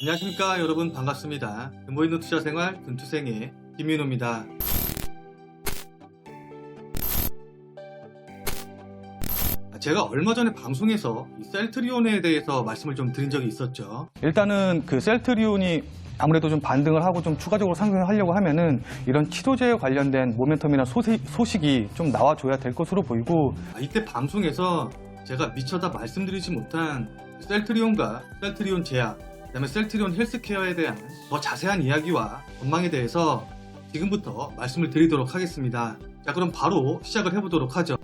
안녕하십니까 여러분, 반갑습니다. 모있는 투자생활 든투생의 김민호입니다. 제가 얼마 전에 방송에서 이 셀트리온에 대해서 말씀을 좀 드린 적이 있었죠. 일단은 그 셀트리온이 아무래도 좀 반등을 하고 좀 추가적으로 상승을 하려고 하면은 이런 치료제에 관련된 모멘텀이나 소식이 좀 나와줘야 될 것으로 보이고, 이때 방송에서 제가 미처 다 말씀드리지 못한 셀트리온과 셀트리온 제약, 그 다음에 셀트리온 헬스케어에 대한 더 자세한 이야기와 전망에 대해서 지금부터 말씀을 드리도록 하겠습니다. 자, 그럼 바로 시작을 해보도록 하죠.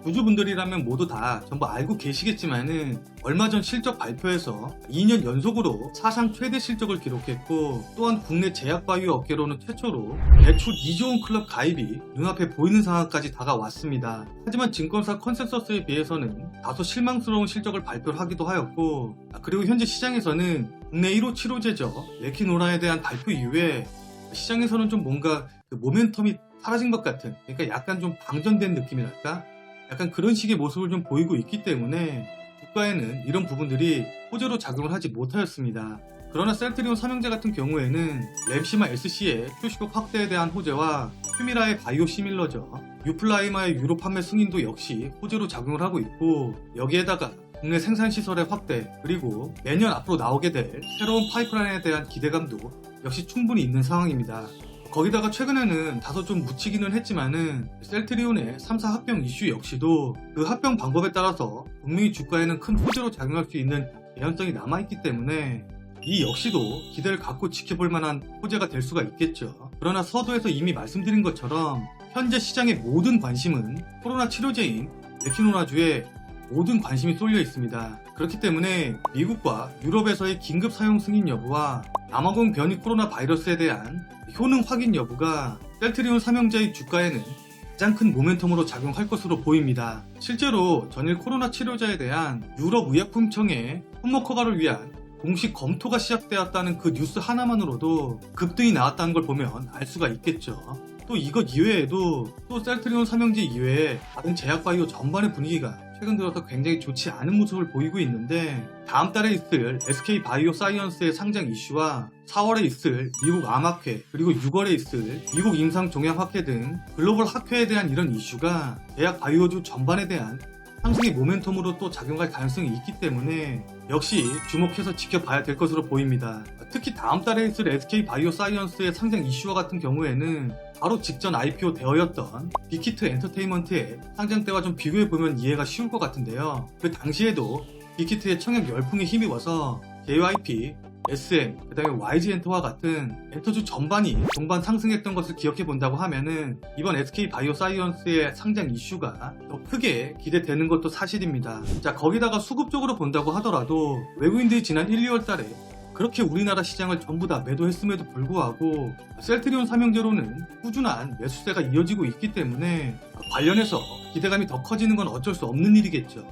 주주분들이라면 모두 다 전부 알고 계시겠지만은 얼마 전 실적 발표에서 2년 연속으로 사상 최대 실적을 기록했고, 또한 국내 제약바이오 업계로는 최초로 매출 2조 원 클럽 가입이 눈앞에 보이는 상황까지 다가왔습니다. 하지만 증권사 컨센서스에 비해서는 다소 실망스러운 실적을 발표를 하기도 하였고, 그리고 현재 시장에서는 국내 1호 치료제죠 레키노라에 대한 발표 이후에 시장에서는 좀 뭔가 그 모멘텀이 사라진 것 같은, 그러니까 약간 좀 방전된 느낌이랄까? 약간 그런 식의 모습을 좀 보이고 있기 때문에 주가에는 이런 부분들이 호재로 작용을 하지 못하였습니다. 그러나 셀트리온 삼형제 같은 경우에는 램시마 SC의 출시국 확대에 대한 호재와 휴미라의 바이오 시밀러죠, 유플라이마의 유로 판매 승인도 역시 호재로 작용을 하고 있고, 여기에다가 국내 생산시설의 확대, 그리고 매년 앞으로 나오게 될 새로운 파이프라인에 대한 기대감도 역시 충분히 있는 상황입니다. 거기다가 최근에는 다소 좀 묻히기는 했지만은 셀트리온의 3사 합병 이슈 역시도 그 합병 방법에 따라서 분명히 주가에는 큰 호재로 작용할 수 있는 개연성이 남아있기 때문에 이 역시도 기대를 갖고 지켜볼 만한 호재가 될 수가 있겠죠. 그러나 서두에서 이미 말씀드린 것처럼 현재 시장의 모든 관심은 코로나 치료제인 레키노라주에 모든 관심이 쏠려 있습니다. 그렇기 때문에 미국과 유럽에서의 긴급 사용 승인 여부와 남아공 변이 코로나 바이러스에 대한 효능 확인 여부가 셀트리온 삼형제의 주가에는 가장 큰 모멘텀으로 작용할 것으로 보입니다. 실제로 전일 코로나 치료제에 대한 유럽 의약품청의 품목 허가를 위한 공식 검토가 시작되었다는 그 뉴스 하나만으로도 급등이 나왔다는 걸 보면 알 수가 있겠죠. 또 이것 이외에도 또 셀트리온 삼형제 이외에 다른 제약바이오 전반의 분위기가 최근 들어서 굉장히 좋지 않은 모습을 보이고 있는데, 다음 달에 있을 SK 바이오 사이언스의 상장 이슈와 4월에 있을 미국 암학회, 그리고 6월에 있을 미국 임상 종양 학회 등 글로벌 학회에 대한 이런 이슈가 제약 바이오주 전반에 대한 상승의 모멘텀으로 또 작용할 가능성이 있기 때문에 역시 주목해서 지켜봐야 될 것으로 보입니다. 특히 다음 달에 있을 SK 바이오 사이언스의 상장 이슈와 같은 경우에는 바로 직전 IPO 대여였던 빅히트 엔터테인먼트의 상장 때와 좀 비교해보면 이해가 쉬울 것 같은데요. 그 당시에도 빅히트의 청약 열풍에 힘입어서 JYP, SM, 그 다음에 YG엔터와 같은 엔터주 전반이 동반 상승했던 것을 기억해본다고 하면은 이번 SK 바이오 사이언스의 상장 이슈가 더 크게 기대되는 것도 사실입니다. 자, 거기다가 수급적으로 본다고 하더라도 외국인들이 지난 1, 2월 달에 그렇게 우리나라 시장을 전부 다 매도했음에도 불구하고 셀트리온 삼형제로는 꾸준한 매수세가 이어지고 있기 때문에 관련해서 기대감이 더 커지는 건 어쩔 수 없는 일이겠죠.